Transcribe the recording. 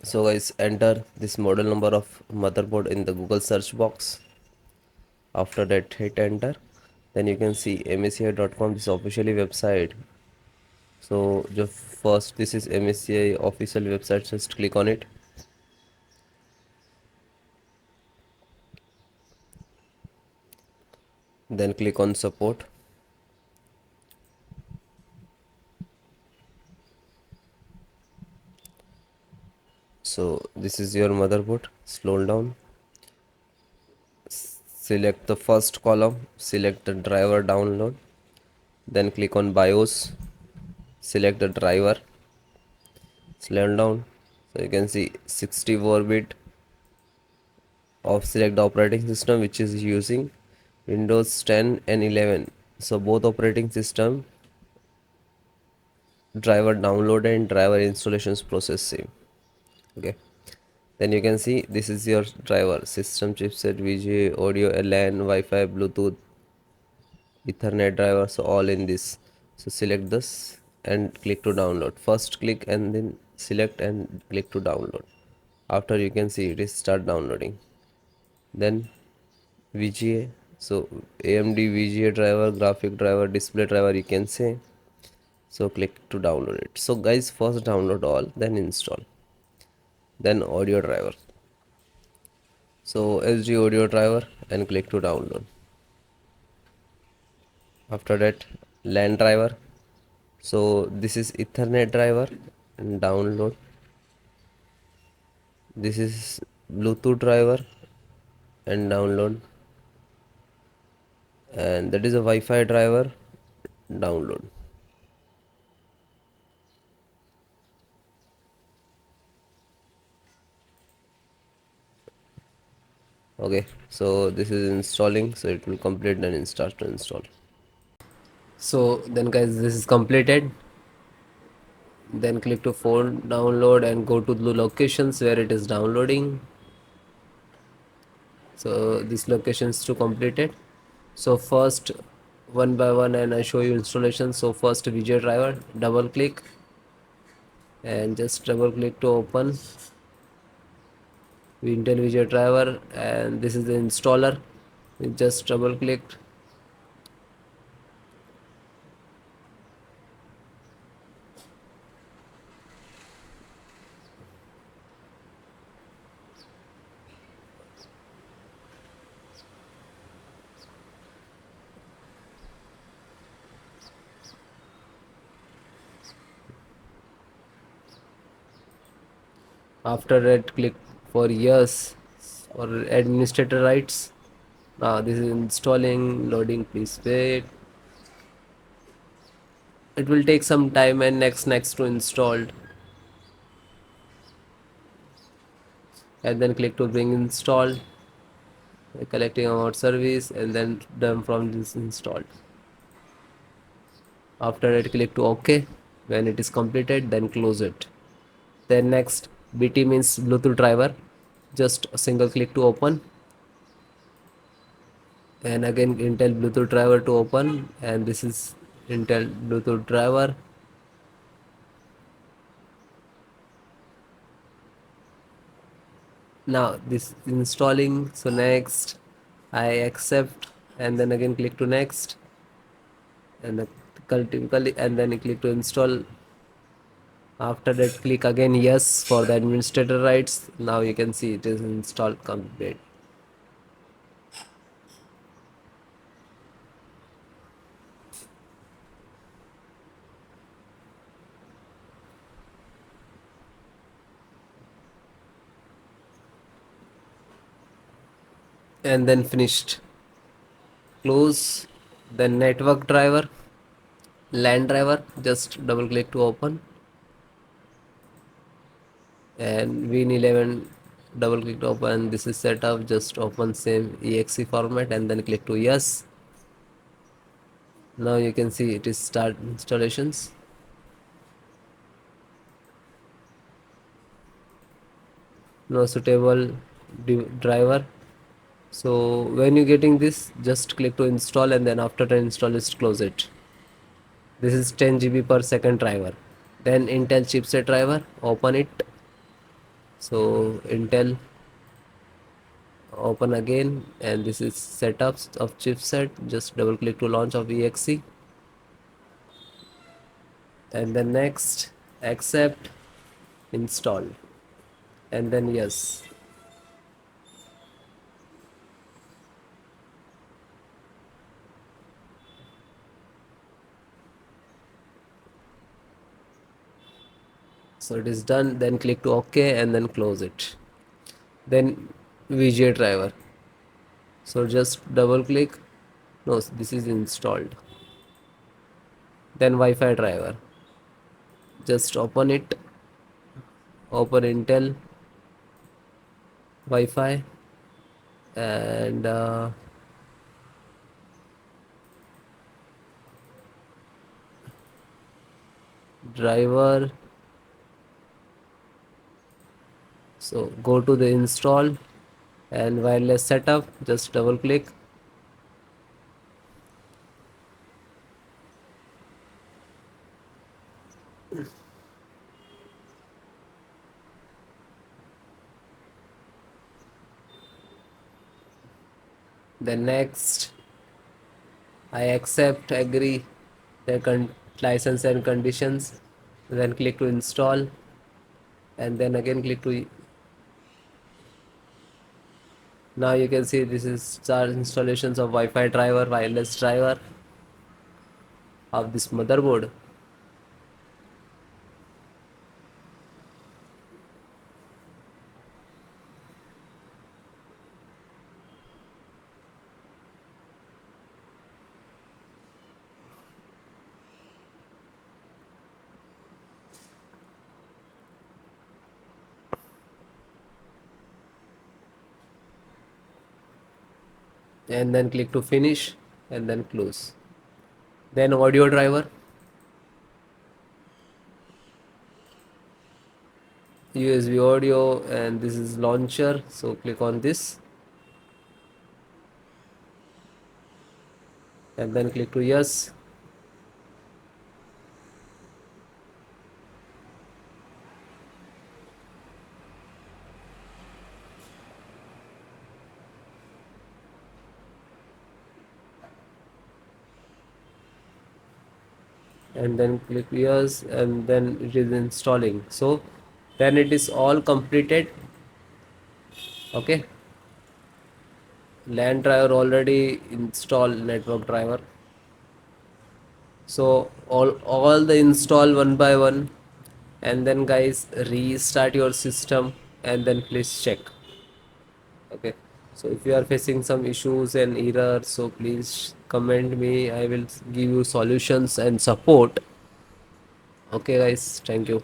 So guys, enter this model number of motherboard in the Google search box. After that, hit enter. Then you can see msci.com, this officially website. So just first, this is MSCI official website, just click on it. Then click on support. So this is your motherboard. Scroll down, select the first column, select the driver download, then click on BIOS, select the driver, scroll down. So you can see 64-bit of select the operating system which is using Windows 10 and 11. So both operating system driver download and driver installations process same. Okay, then you can see this is your driver system chipset VGA audio LAN Wi-Fi Bluetooth Ethernet driver, so all in this. So select this and click to download. First click and then select and click to download. After you can see it is start downloading. Then VGA, so AMD VGA driver, graphic driver, display driver you can say. So click to download it. So guys, first download all, then install. Then audio driver, so SD audio driver and click to download. After that, LAN driver, so this is Ethernet driver and download. This is Bluetooth driver and download, and that is a Wi-Fi driver, download. Okay, so this is installing, so it will complete and it starts to install. So then guys, this is completed. Then click to phone download and go to the locations where it is downloading. So this location is to completed. So first, one by one, and I show you installation. So first VGA driver, double click and just double click to open Intel VGA driver, and this is the installer. We just double clicked. After that, click for yes or administrator rights. Now this is installing, loading, please wait. It will take some time, and next to installed, and then click to bring installed, collecting about service, and then done from this installed. After that, click to OK. When it is completed, then close it. Then next, BT means Bluetooth driver, just a single click to open, and again Intel Bluetooth driver to open, and this is Intel Bluetooth driver. Now this installing, so next I accept, and then again click to next, and then click to install. After that, click again yes for the administrator rights. Now you can see it is installed complete. And then finished. Close. Then network driver, LAN driver, just double click to open, and Win11 double click to open. This is set up, just open same exe format and then click to yes. Now you can see it is start installations. No suitable driver. So when you getting this, just click to install, and then after the install, just close it. This is 10 GB per second driver. Then Intel chipset driver, open it, So Intel, open again, and this is setups of chipset. Just double click to launch of exe, and then next, accept, install, and then yes. So it is done. Then click to OK and then close it. Then VGA driver. So just double click. No, this is installed. Then Wi-Fi driver. Just open it. Open Intel Wi-Fi, and driver. So go to the install and wireless setup. Just double click. Then next, I accept, agree the license and conditions. Then click to install, and then again click to. Now you can see this is our installations of Wi-Fi driver, wireless driver of this motherboard. And then click to finish and then close. Then audio driver, USB audio, and this is launcher. So click on this and then click to yes. And then click yes, and then it is installing. So then it is all completed. Okay, LAN driver already installed, network driver. So all the install one by one, and then guys restart your system and then please check. Okay, so if you are facing some issues and errors, so please comment me. I will give you solutions and support. Okay guys, thank you.